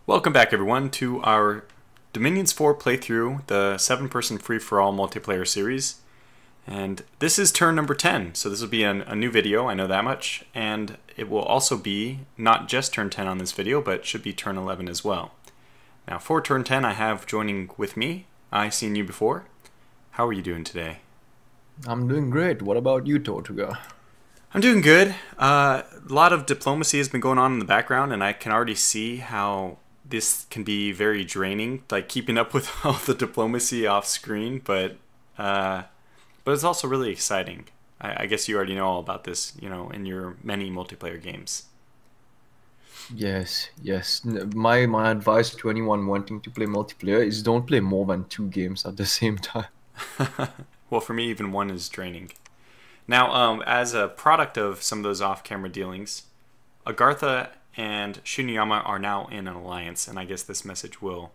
Welcome back everyone to our Dominions 4 playthrough, the 7-person free-for-all multiplayer series. And this is turn number 10, so this will be a new video, I know that much. And it will also be not just turn 10 on this video, but should be turn 11 as well. Now for turn 10 I have joining with me, I've seen you before. How are you doing today? I'm doing great. What about you, Tortuga? I'm doing good. A lot of diplomacy has been going on in the background, and I can already see how this can be very draining, like keeping up with all the diplomacy off screen. But it's also really exciting. I guess you already know all about this, you know, in your many multiplayer games. Yes. My advice to anyone wanting to play multiplayer is don't play more than 2 games at the same time. Well, for me, even one is draining. Now, as a product of some of those off-camera dealings, Agartha and Shinuyama are now in an alliance, and I guess this message will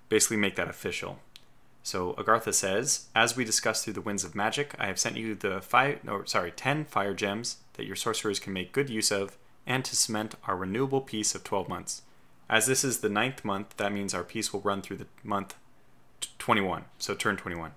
basically make that official. So Agartha says, as we discussed through the winds of magic, I have sent you the 10 fire gems that your sorcerers can make good use of, and to cement our renewable peace of 12 months. As this is the 9th month, that means our peace will run through the month 21, so turn 21.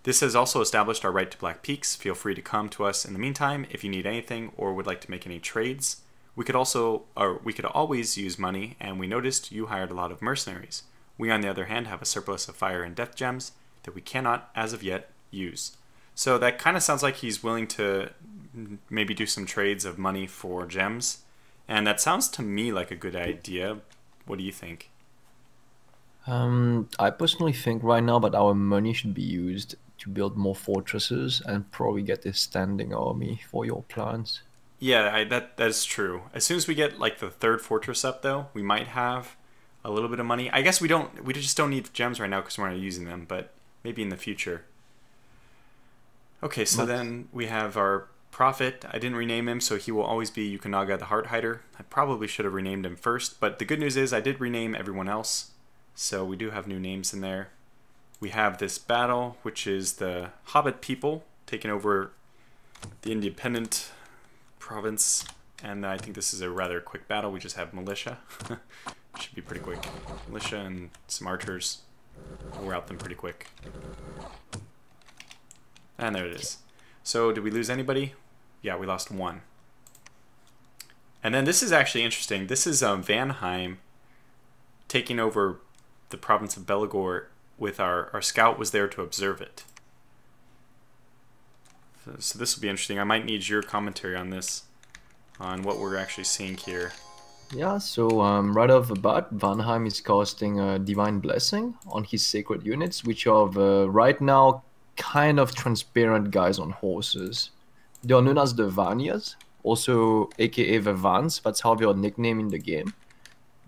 This has also established our right to Black Peaks. Feel free to come to us in the meantime if you need anything or would like to make any trades. We could always use money, and we noticed you hired a lot of mercenaries. We, on the other hand, have a surplus of fire and death gems that we cannot, as of yet, use. So that kind of sounds like he's willing to maybe do some trades of money for gems, and that sounds to me like a good idea. What do you think? I personally think right now that our money should be used to build more fortresses and probably get a standing army for your plans. Yeah, that is true. As soon as we get like the 3rd fortress up, though, we might have a little bit of money. I guess we just don't need gems right now because we're not using them, but maybe in the future. Okay, so then we have our prophet. I didn't rename him, so he will always be Yukinaga the Heart Hider. I probably should have renamed him first, but the good news is I did rename everyone else, so we do have new names in there. We have this battle, which is the Hobbit people taking over the independent province, and I think this is a rather quick battle. We just have militia. Should be pretty quick. Militia and some archers. We'll rout them pretty quick. And there it is. So did we lose anybody? Yeah, we lost 1. And then this is actually interesting. This is Vanheim taking over the province of Belagor with our scout was there to observe it. So this will be interesting. I might need your commentary on this, on what we're actually seeing here. Yeah, so right off the bat, Vanheim is casting a Divine Blessing on his sacred units, which are right now kind of transparent guys on horses. They are known as the Vanias, also aka the Vans. That's how they are nicknamed in the game.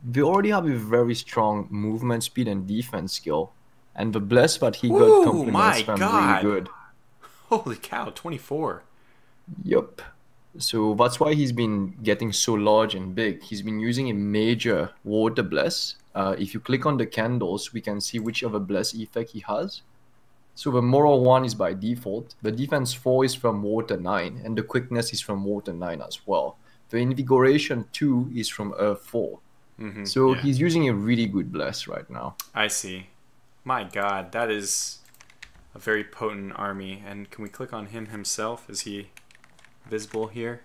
They already have a very strong movement speed and defense skill, and the bless that he got complements them really good. Holy cow, 24. Yup. So that's why he's been getting so large and big. He's been using a major water bless. If you click on the candles, we can see which other bless effect he has. So the moral 1 is by default. The defense 4 is from water 9, and the quickness is from water 9 as well. The invigoration 2 is from earth 4. So he's using a really good bless right now. I see. My god, that is a very potent army. And can we click on him himself? Is he visible here?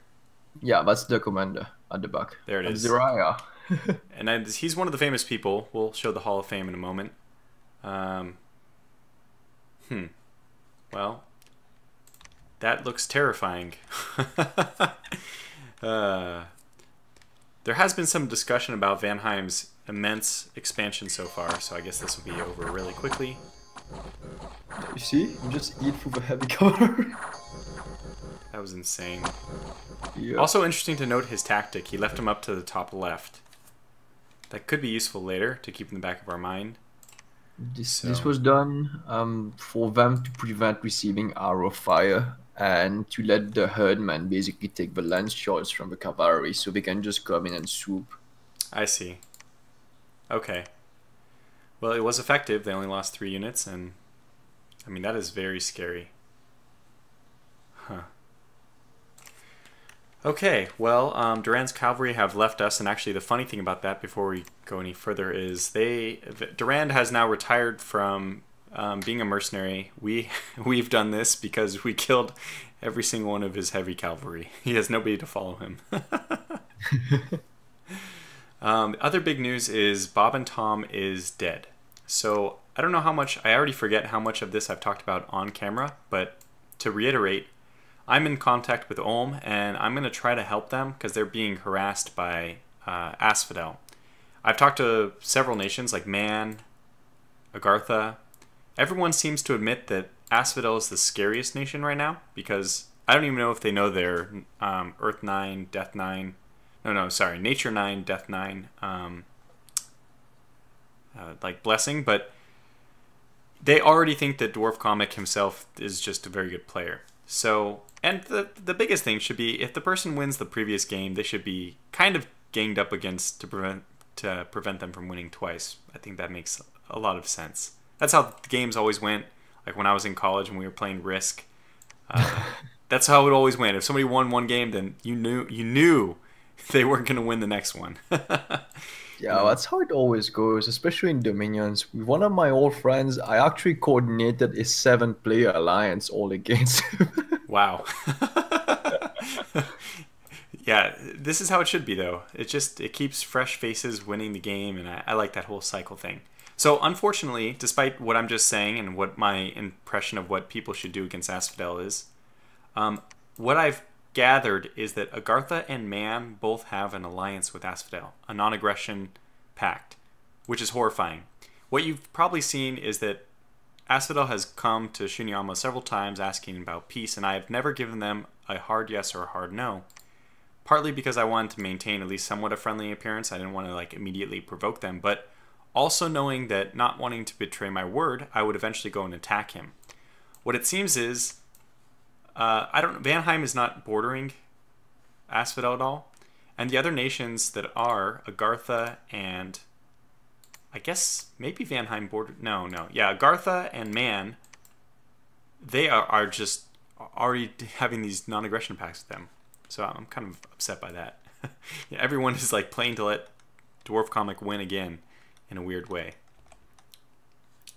Yeah, that's the commander at the back. There it is. Zariah. And he's one of the famous people. We'll show the Hall of Fame in a moment. Well, that looks terrifying. There has been some discussion about Vanheim's immense expansion so far, so I guess this will be over really quickly. You see? You just eat through the heavy cover. That was insane. Yep. Also interesting to note his tactic. He left him up to the top left. That could be useful later to keep in the back of our mind. This was done for them to prevent receiving arrow fire and to let the herdmen basically take the lance shots from the cavalry so they can just come in and swoop. I see. Okay. Well, it was effective. They only lost 3 units, and I mean, that is very scary. Huh. Okay, well, Duran's cavalry have left us, and actually, the funny thing about that, before we go any further, is Duran has now retired from being a mercenary. We've done this because we killed every single one of his heavy cavalry. He has nobody to follow him. Other big news is Bob and Tom is dead. So I don't know how much. I already forget how much of this I've talked about on camera, but to reiterate. I'm in contact with Ulm, and I'm going to try to help them because they're being harassed by Asphodel. I've talked to several nations like Man, Agartha. Everyone seems to admit that Asphodel is the scariest nation right now because I don't even know if they know their Earth 9, Death 9. No, sorry, Nature 9, Death 9, like Blessing, but they already think that Dwarf Comic himself is just a very good player. So, and the biggest thing should be if the person wins the previous game, they should be kind of ganged up against to prevent them from winning twice. I think that makes a lot of sense. That's how the games always went. Like when I was in college and we were playing Risk, that's how it always went. If somebody won one game, then you knew they weren't going to win the next one. Yeah, that's how it always goes, especially in Dominions. With one of my old friends, I actually coordinated a 7-player alliance all against him. Wow. Yeah, this is how it should be, though. It keeps fresh faces winning the game, and I like that whole cycle thing. So, unfortunately, despite what I'm just saying and what my impression of what people should do against Asphodel is, what I've gathered is that Agartha and Man both have an alliance with Asphodel, a non-aggression pact, which is horrifying. What you've probably seen is that Asphodel has come to Shinuyama several times asking about peace, and I have never given them a hard yes or a hard no. Partly because I wanted to maintain at least somewhat a friendly appearance. I didn't want to like immediately provoke them, but also knowing that not wanting to betray my word, I would eventually go and attack him. What it seems is Vanheim is not bordering Asphodel at all, and the other nations that are Agartha and I guess maybe Vanheim border. No, yeah, Agartha and Man. They are just already having these non-aggression pacts with them, so I'm kind of upset by that. Yeah, everyone is like playing to let Dwarf Comic win again in a weird way.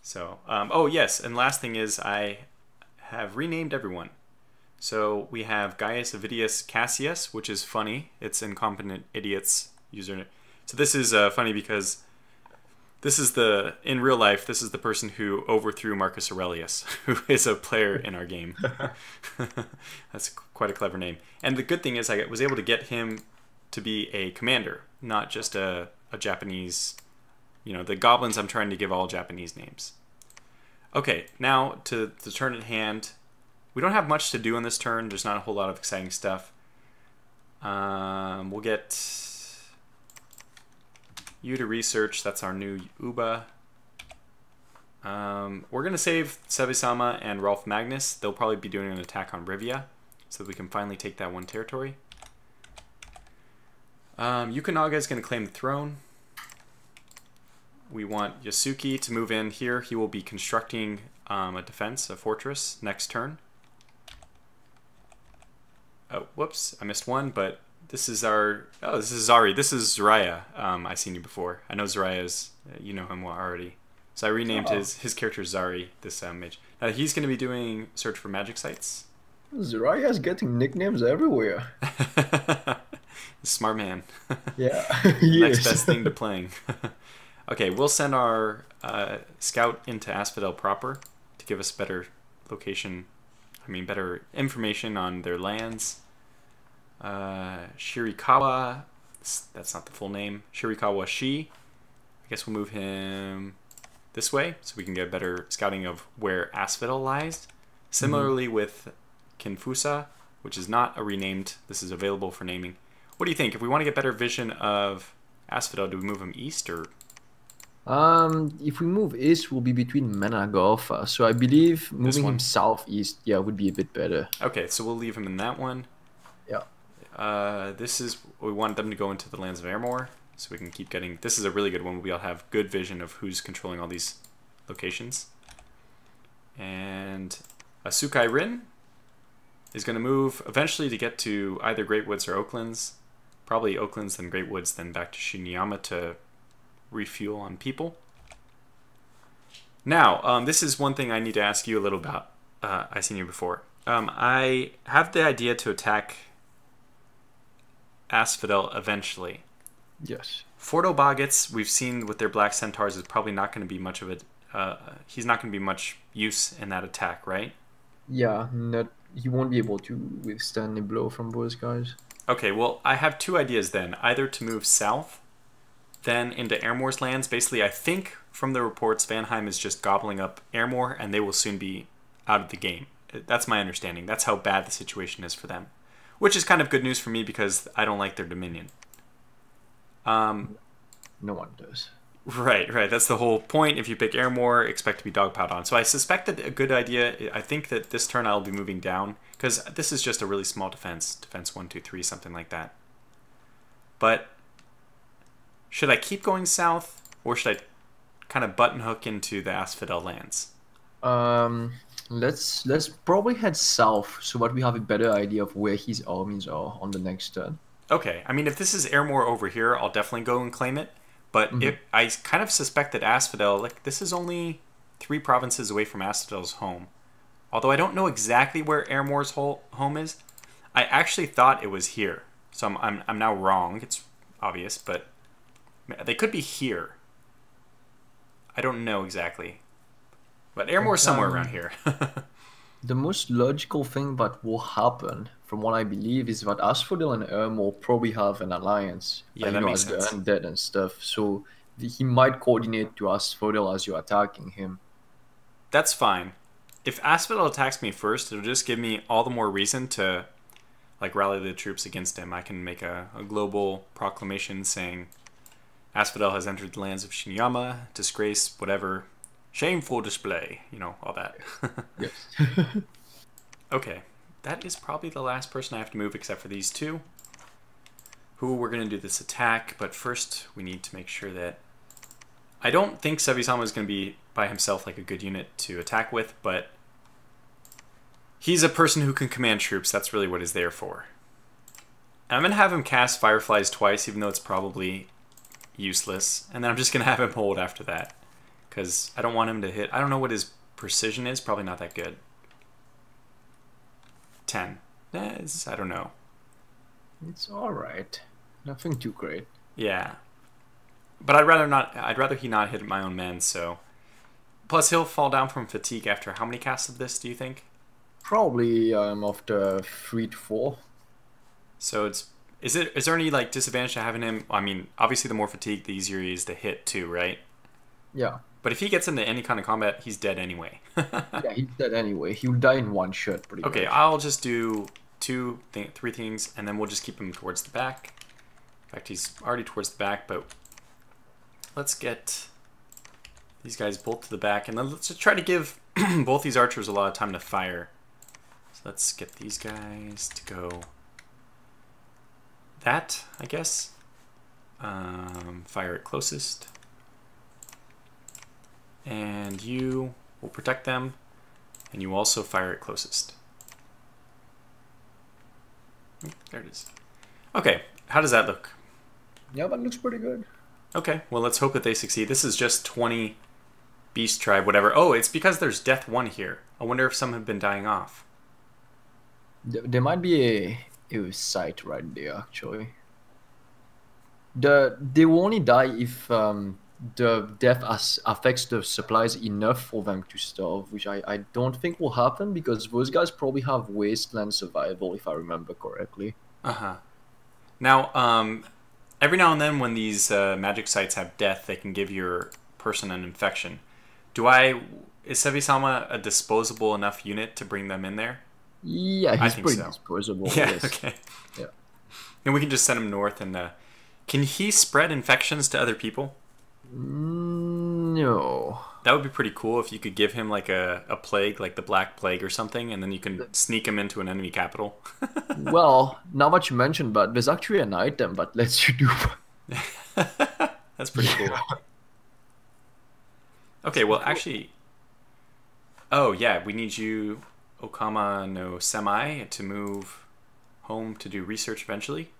So, oh yes, and last thing is I have renamed everyone. So we have Gaius Avidius Cassius, which is funny. It's Incompetent Idiots username. So this is funny because this is in real life, this is the person who overthrew Marcus Aurelius, who is a player in our game. That's quite a clever name. And the good thing is I was able to get him to be a commander, not just a Japanese, the goblins I'm trying to give all Japanese names. Okay, now to the turn at hand. We don't have much to do on this turn. There's not a whole lot of exciting stuff. We'll get you to research. That's our new Uba. We're going to save Sevisama and Rolf Magnus. They'll probably be doing an attack on Rivia, so that we can finally take that one territory. Yukonaga is going to claim the throne. We want Yasuki to move in here. He will be constructing a defense, a fortress, next turn. Oh, whoops, I missed one, but this is our... Oh, this is Zari. This is Zariah. I've seen you before. I know Zariah's... you know him well already. So I renamed his character Zari, this mage. Now he's going to be doing Search for Magic Sites. Zariah's getting nicknames everywhere. Smart man. Yeah, Next best thing to playing. Okay, we'll send our scout into Asphodel proper to give us better location... better information on their lands. Shirikawa, that's not the full name. Shirikawa Shi. I guess we'll move him this way so we can get better scouting of where Asphodel lies. Similarly with Kinfusa, which is not a renamed. This is available for naming. What do you think? If we want to get better vision of Asphodel, do we move him east or? If we move east, we'll be between Mena and Golfa. So I believe moving him southeast, would be a bit better. Okay, so we'll leave him in that one. Yeah. We want them to go into the lands of Airmore, so we can keep getting... This is a really good one. We'll have good vision of who's controlling all these locations. And Asukai Rin. is going to move eventually to get to either Great Woods or Oaklands. Probably Oaklands, then Great Woods, then back to Shinuyama to refuel on people. Now, this is one thing I need to ask you a little about. I've seen you before. I have the idea to attack Asphodel eventually. Yes. Fordo Boggets, we've seen with their Black Centaurs, is probably not going to be much of a... he's not going to be much use in that attack, right? Yeah, he won't be able to withstand a blow from those guys. Okay, well, I have two ideas then. Either to move south, then into Airmore's lands. Basically, I think from the reports, Vanheim is just gobbling up Airmore, and they will soon be out of the game. That's my understanding. That's how bad the situation is for them. Which is kind of good news for me because I don't like their dominion. No one does. Right. That's the whole point. If you pick Airmore, expect to be dogpiled on. So I suspect that a good idea, I think that this turn I'll be moving down, because this is just a really small defense. Defense 1, 2, 3, something like that. But should I keep going south, or should I kind of button hook into the Asphodel lands? Let's probably head south so that we have a better idea of where his armies are on the next turn. Okay. I mean, if this is Airmore over here, I'll definitely go and claim it. But I kind of suspect that Asphodel, like, this is only 3 provinces away from Asphodel's home. Although I don't know exactly where Airmore's home is. I actually thought it was here. So I'm now wrong. It's obvious, but they could be here. I don't know exactly. But Airmore's somewhere around here. The most logical thing that will happen, from what I believe, is that Asphodel and Airmore probably have an alliance. Yeah, that makes sense. The undead and stuff. So he might coordinate to Asphodel as you're attacking him. That's fine. If Asphodel attacks me first, it'll just give me all the more reason to like rally the troops against him. I can make a global proclamation saying Asphodel has entered the lands of Shinuyama, disgrace, whatever. Shameful display, you know, all that. Yes. Okay, that is probably the last person I have to move except for these two, who we're going to do this attack, but first we need to make sure that... I don't think Sevisama is going to be by himself like a good unit to attack with, but he's a person who can command troops. That's really what he's there for. And I'm going to have him cast Fireflies twice, even though it's probably useless, and then I'm just going to have him hold after that. Because I don't want him to hit. I don't know what his precision is. Probably not that good. 10. I don't know. It's alright. Nothing too great. Yeah. But I'd rather not. I'd rather he not hit my own men, so. Plus, he'll fall down from fatigue after how many casts of this, do you think? Probably after 3 to 4. So it's. Is there any like disadvantage to having him? I mean, obviously the more fatigue, the easier he is to hit too, right? Yeah. But if he gets into any kind of combat, he's dead anyway. Yeah, he's dead anyway. He'll die in one shot, pretty much. Okay, I'll just do 3 things, and then we'll just keep him towards the back. In fact, he's already towards the back, but let's get these guys both to the back, and then let's just try to give both these archers a lot of time to fire. So let's get these guys to go that, I guess. Fire it closest. And you will protect them, and you also fire it closest. There it is. Okay, how does that look? Yeah, that looks pretty good. Okay, well, let's hope that they succeed. This is just 20 beast tribe, whatever. Oh, it's because there's death 1 here. I wonder if some have been dying off. There might be a site right there, actually. They will only die if the death affects the supplies enough for them to starve, which I don't think will happen because those guys probably have wasteland survival, if I remember correctly. Uh-huh. Now, every now and then when these magic sites have death, they can give your person an infection. Is Sevisama a disposable enough unit to bring them in there? Yeah, he's pretty disposable. Yeah, yes. Okay. Yeah. And we can just send him north and... can he spread infections to other people? No. That would be pretty cool if you could give him like a plague, like the Black Plague or something, and then you can sneak him into an enemy capital. Well, not much you mentioned, but there's actually an item that lets you do That's pretty cool. Okay, well, actually... Oh, yeah, we need you... Okama no Semi to move home to do research eventually.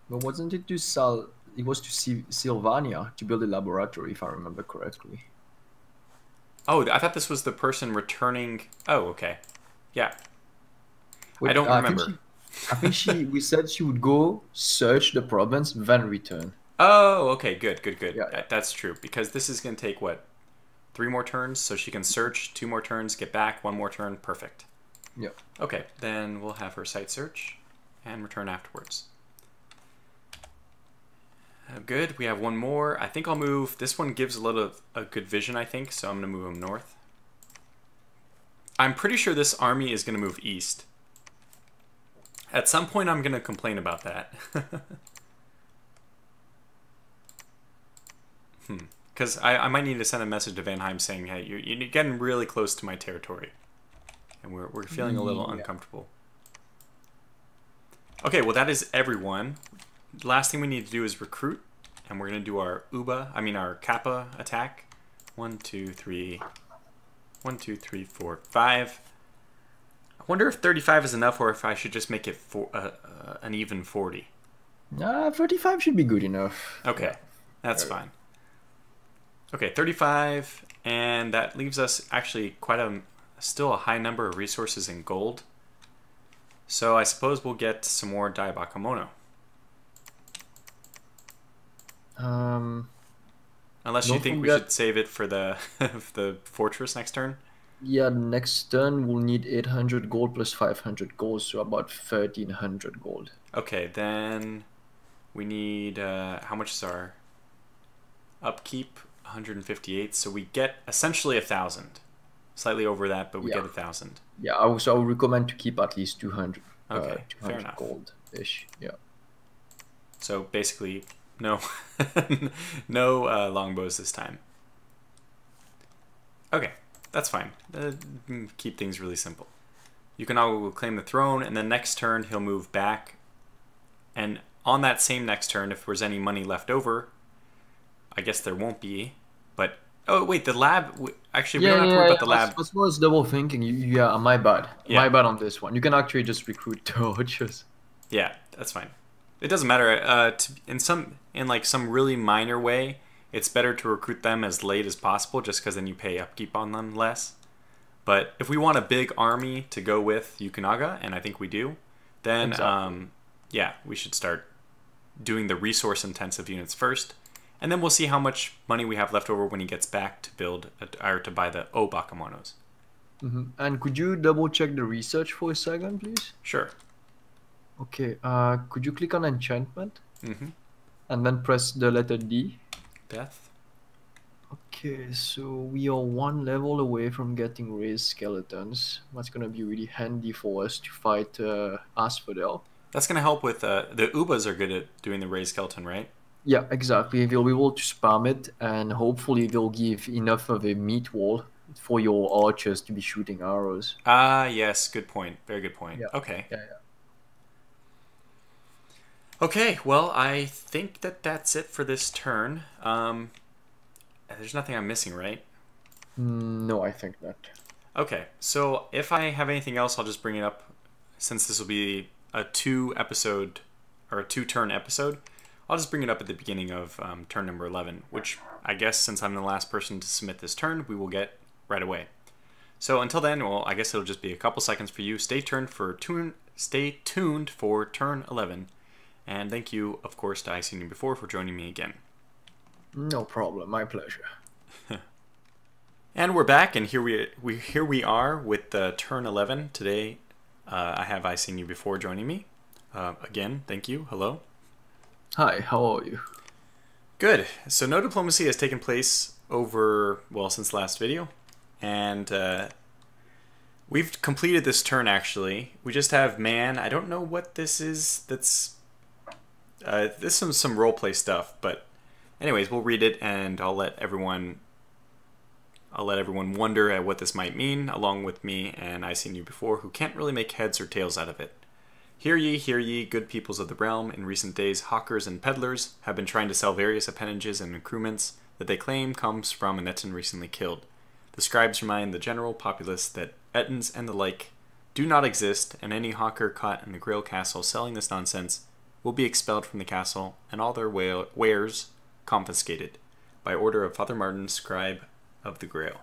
But wasn't it to Sal? It was to Sylvania to build a laboratory, if I remember correctly. Oh, I thought this was the person returning. Oh, okay. Yeah. Wait, I don't remember. I think we said she would go search the province, then return. Oh, okay. Good, good, good. Yeah. That's true. Because this is going to take, what, 3 more turns? So she can search, 2 more turns, get back, 1 more turn. Perfect. Yeah. Okay, then we'll have her site search and return afterwards. Good. We have 1 more. I think I'll move. This one gives a good vision, I think, so I'm going to move him north. I'm pretty sure this army is going to move east. At some point, I'm going to complain about that. Because I might need to send a message to Vanheim saying, hey, you're getting really close to my territory. And we're feeling a little uncomfortable. Okay, well, that is everyone. The last thing we need to do is recruit. And we're going to do our our Kappa attack. 1, 2, 3. 1, 2, 3, 4, 5. I wonder if 35 is enough or if I should just make it an even 40. 35 should be good enough. Okay, that's fine. Okay, 35, and that leaves us actually still a high number of resources in gold. So I suppose we'll get some more Dai Bakemono. Unless you think we should save it for the the fortress next turn. Yeah, next turn we'll need 800 gold plus 500 gold, so about 1300 gold. Okay, then we need how much is our upkeep? 158. So we get essentially 1,000. Slightly over that, but we get 1,000. Yeah, I would recommend to keep at least 200. Okay, 200 fair enough. Gold-ish. Yeah. So basically, no, no longbows this time. Okay, that's fine. Keep things really simple. You can all claim the throne, and then next turn he'll move back. And on that same next turn, if there's any money left over, I guess there won't be. But oh wait, the lab. Actually, we don't have to worry about the lab. I was double thinking. Yeah, my bad. Yeah. My bad on this one. You can actually just recruit torches. Yeah, that's fine. It doesn't matter. In some really minor way, it's better to recruit them as late as possible, just because then you pay upkeep on them less. But if we want a big army to go with Yukinaga, and I think we do, then yeah, we should start doing the resource-intensive units first, and then we'll see how much money we have left over when he gets back to build or to buy the Bakemonos. And could you double check the research for a second, please? Sure. Okay. Could you click on enchantment? And then press the letter D. Death. Okay, so we are 1 level away from getting raised skeletons. That's gonna be really handy for us to fight Asphodel. That's gonna help with the Ubas are good at doing the raised skeleton, right? Yeah, exactly. They'll be able to spam it, and hopefully they'll give enough of a meat wall for your archers to be shooting arrows. Ah, yes, good point. Very good point. Yeah. Okay. Yeah. Okay, well, I think that's it for this turn. There's nothing I'm missing, right? No, I think not. Okay, so if I have anything else, I'll just bring it up. Since this will be a 2-episode or a 2-turn episode, I'll just bring it up at the beginning of turn number 11, which I guess since I'm the last person to submit this turn, we will get right away. So until then, well, I guess it'll just be a couple seconds for you. Stay tuned for turn 11. And thank you, of course, to I've Seen You Before for joining me again. No problem, my pleasure. And we're back, and here we are with turn 11. Today, I have I've Seen You Before joining me. Again, thank you. Hello. Hi, how are you? Good. So no diplomacy has taken place since the last video. And we've completed this turn, actually. We just have man. I don't know what this is. This is some roleplay stuff, but anyways, we'll read it, and I'll let everyone wonder at what this might mean, along with me and I've Seen You Before, who can't really make heads or tails out of it. Hear ye, good peoples of the realm. In recent days, hawkers and peddlers have been trying to sell various appendages and accoutrements that they claim comes from an Etten recently killed. The scribes remind the general populace that Ettins and the like do not exist, and any hawker caught in the Grail Castle selling this nonsense will be expelled from the castle and all their wares confiscated by order of Father Martin, scribe of the Grail.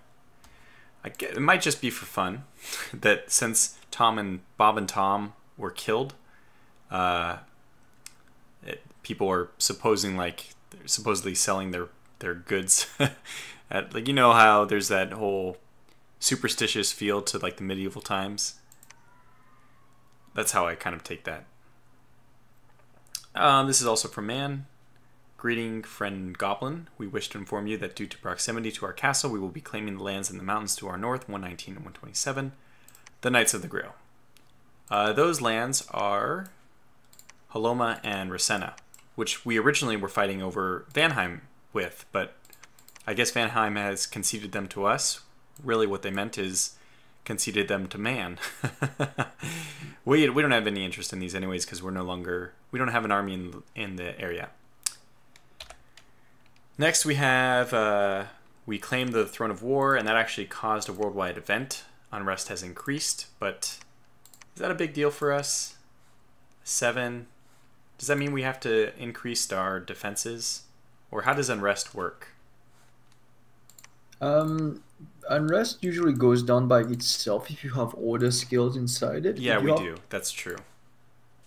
It might just be for fun that since Bob and Tom were killed, people are supposedly selling their goods at, like, you know how there's that whole superstitious feel to like the medieval times. That's how I kind of take that. This is also from Man. Greeting, friend Goblin. We wish to inform you that due to proximity to our castle, we will be claiming the lands in the mountains to our north, 119 and 127, the Knights of the Grail. Those lands are Haloma and Rasenna, which we originally were fighting over Vanheim with, but I guess Vanheim has conceded them to us. Really what they meant is conceded them to man. We don't have any interest in these anyways because we don't have an army in the area. Next we have, we claimed the Throne of War, and that actually caused a worldwide event. Unrest has increased, but is that a big deal for us? 7. Does that mean we have to increase our defenses? Or how does unrest work? Unrest usually goes down by itself if you have order skills inside it. Yeah, we do. That's true.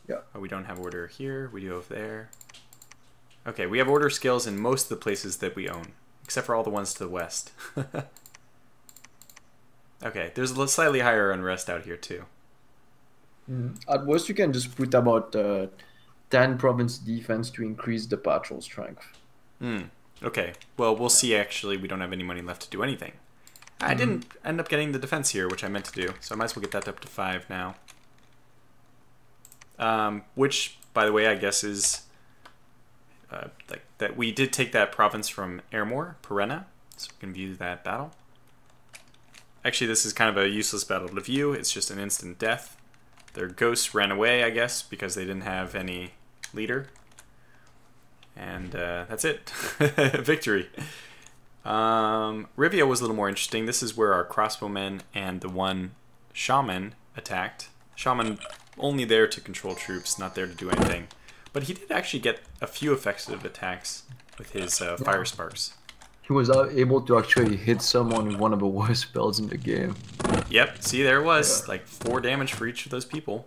Yeah. Oh, we don't have order here. We do over there. Okay, we have order skills in most of the places that we own, except for all the ones to the west. Okay, there's a slightly higher unrest out here too. At worst, you can just put about 10 province defense to increase the patrol strength. Okay, well, we'll see. Actually, we don't have any money left to do anything. I didn't end up getting the defense here, which I meant to do, so I might as well get that up to 5 now. Which, by the way, I guess is like that we did take that province from Airmore, Perenna, so we can view that battle. Actually, this is kind of a useless battle to view. It's just an instant death. Their ghosts ran away, I guess, because they didn't have any leader. And that's it. Victory. Rivia was a little more interesting. This is where our crossbowmen and the one shaman attacked. Shaman only there to control troops, not there to do anything. But he did actually get a few effective attacks with his fire sparks. He was able to actually hit someone with one of the worst spells in the game. Yep, see, there it was. Like 4 damage for each of those people.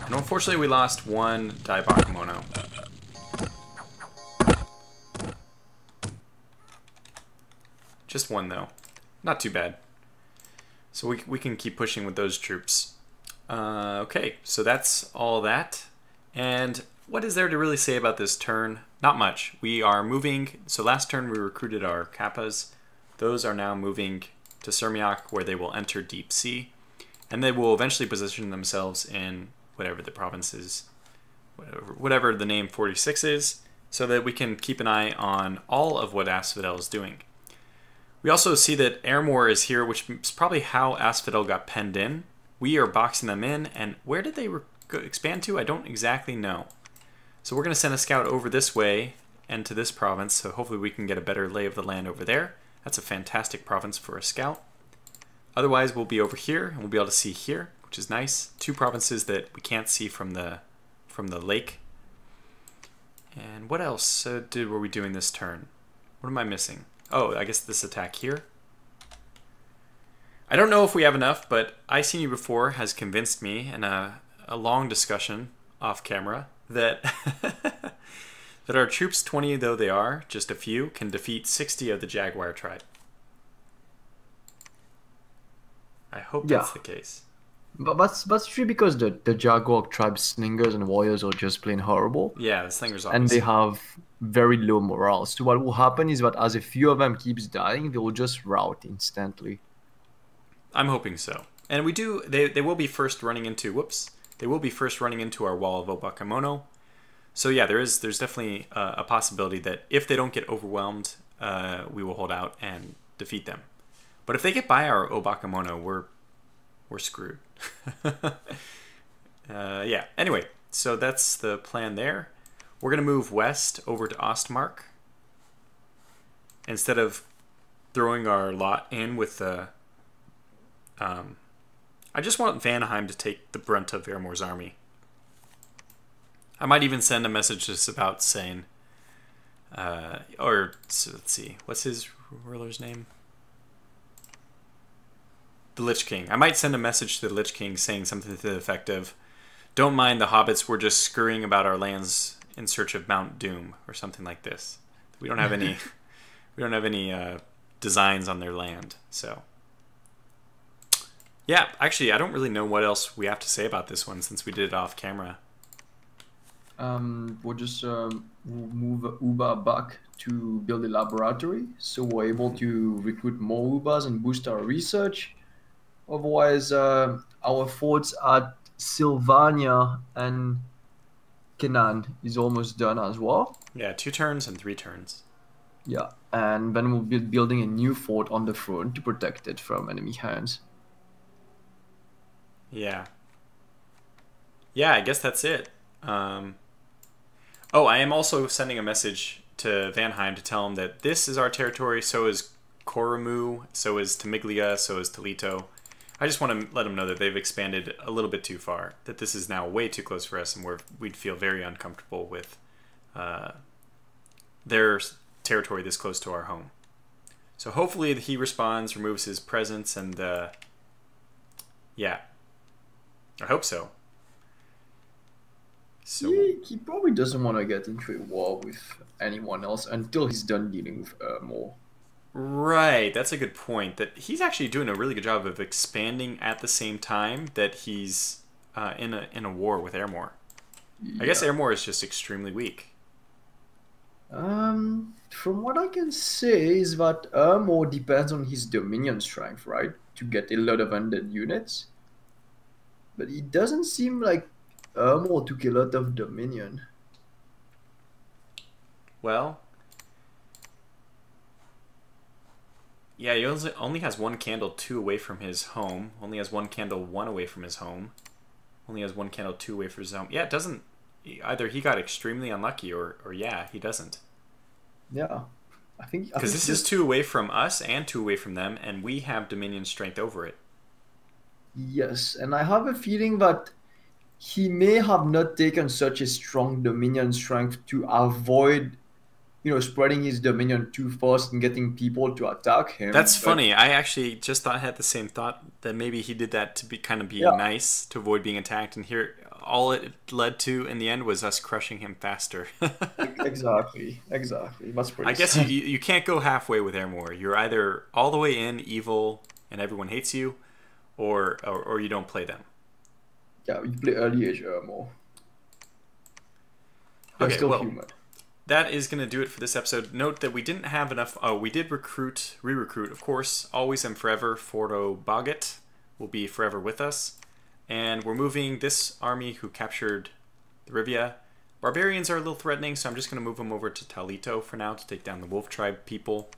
And unfortunately, we lost one Bakemono. Just one, though. Not too bad. So we can keep pushing with those troops. Okay, so that's all that. And what is there to really say about this turn? Not much. We are moving. So last turn we recruited our Kappas. Those are now moving to Sirmiak, where they will enter Deep Sea. And they will eventually position themselves in whatever the province is, whatever the name 46 is, so that we can keep an eye on all of what Asphodel is doing. We also see that Airmore is here, which is probably how Asphodel got penned in. We are boxing them in, and where did they expand to? I don't exactly know. So we're going to send a scout over this way and to this province, so hopefully we can get a better lay of the land over there. That's a fantastic province for a scout. Otherwise, we'll be over here, and we'll be able to see here, which is nice. 2 provinces that we can't see from the lake. And what else were we doing this turn? What am I missing? Oh, I guess this attack here. I don't know if we have enough, but I Seen You Before has convinced me in a long discussion off camera that that our troops, 20 though they are, just a few, can defeat 60 of the Jaguar tribe. I hope that's the case. But that's true because the Jaguar tribe slingers and warriors are just plain horrible. Yeah, the slingers are. And they have very low morale. So what will happen is that as a few of them keeps dying, they will just rout instantly. I'm hoping so. And we do. They will be first running into. Whoops. They will be first running into our wall of Bakemono. So yeah, there's definitely a possibility that if they don't get overwhelmed, we will hold out and defeat them. But if they get by our Bakemono, we're screwed. Yeah. Anyway, so that's the plan there. We're gonna move west over to Ostmark instead of throwing our lot in with the I just want Vanheim to take the brunt of Ermor's army. I might even send a message just about saying, so let's see, what's his ruler's name? The Lich King. I might send a message to the Lich King saying something to the effect of, "Don't mind the hobbits, we're just scurrying about our lands in search of Mount Doom," or something like this. We don't have any, designs on their land, so. Yeah, actually, I don't really know what else we have to say about this one since we did it off camera. We'll just move Uber back to build a laboratory, so we're able to recruit more Ubers and boost our research. Otherwise, our forts at Sylvania and Canaan is almost done as well. Yeah, 2 turns and 3 turns. Yeah, and then we'll be building a new fort on the throne to protect it from enemy hands. Yeah. Yeah, I guess that's it. Oh, I am also sending a message to Vanheim to tell him that this is our territory, so is Koromu, so is Tamiglia, so is Toledo. I just want to let them know that they've expanded a little bit too far, that this is now way too close for us, and we'd feel very uncomfortable with their territory this close to our home. So hopefully he responds, removes his presence, and yeah. I hope so. So He probably doesn't want to get into a war with anyone else until he's done dealing with more. Right, that's a good point. That he's actually doing a really good job of expanding at the same time that he's in a war with Ermor. I guess Ermor is just extremely weak. From what I can say is that Ermor depends on his dominion strength, right, to get a lot of undead units. But it doesn't seem like Ermor took a lot of dominion. Well, yeah, he only has 1 candle 2 away from his home. Only has 1 candle 1 away from his home. Only has 1 candle 2 away from his home. Yeah, it doesn't. Either he got extremely unlucky, or yeah, he doesn't. Yeah, I think because this is 2 away from us and 2 away from them, and we have dominion strength over it. Yes, and I have a feeling that he may have not taken such a strong dominion strength to avoid, spreading his dominion too fast and getting people to attack him. That's funny. I actually just I had the same thought, that maybe he did that to be nice, to avoid being attacked, and here all it led to in the end was us crushing him faster. Exactly. That's pretty I guess you can't go halfway with Ermor. You're either all the way in evil and everyone hates you, or you don't play them. Yeah, you play early age Ermor. Okay, still well, human. That is going to do it for this episode. Note that we didn't have enough. Oh, we did re-recruit, of course. Always and forever, Fordo Boggett will be forever with us. And we're moving this army who captured the Rivia. Barbarians are a little threatening, so I'm just going to move them over to Talito for now to take down the Wolf Tribe people.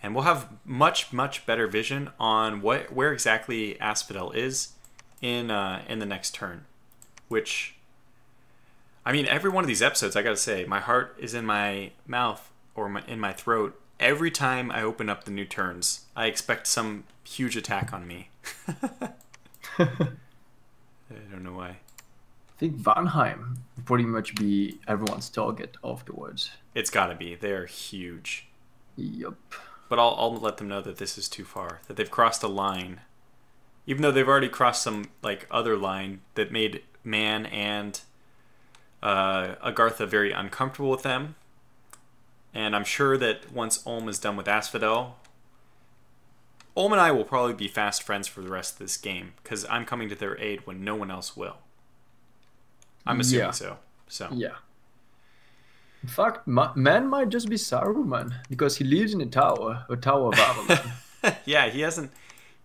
And we'll have much, much better vision on where exactly Asphodel is in the next turn. Which, I mean, every one of these episodes, I gotta say, my heart is in my mouth or in my throat. Every time I open up the new turns, I expect some huge attack on me. I don't know why. I think Vanheim will pretty much be everyone's target afterwards. It's gotta be. They're huge. Yup. But I'll let them know that this is too far. That they've crossed a line. Even though they've already crossed some other line that made Man and Agartha very uncomfortable with them. And I'm sure that once Ulm is done with Asphodel, Ulm and I will probably be fast friends for the rest of this game, because I'm coming to their aid when no one else will. I'm assuming so. Yeah. In fact, Man might just be Saruman, because he lives in a tower of Avalon. Yeah, he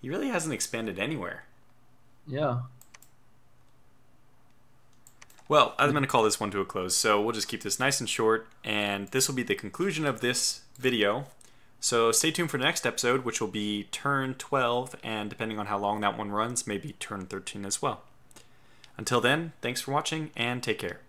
really hasn't expanded anywhere. Yeah. Well, I'm going to call this one to a close, so we'll just keep this nice and short, and this will be the conclusion of this video. So stay tuned for the next episode, which will be turn 12, and depending on how long that one runs, maybe turn 13 as well. Until then, thanks for watching, and take care.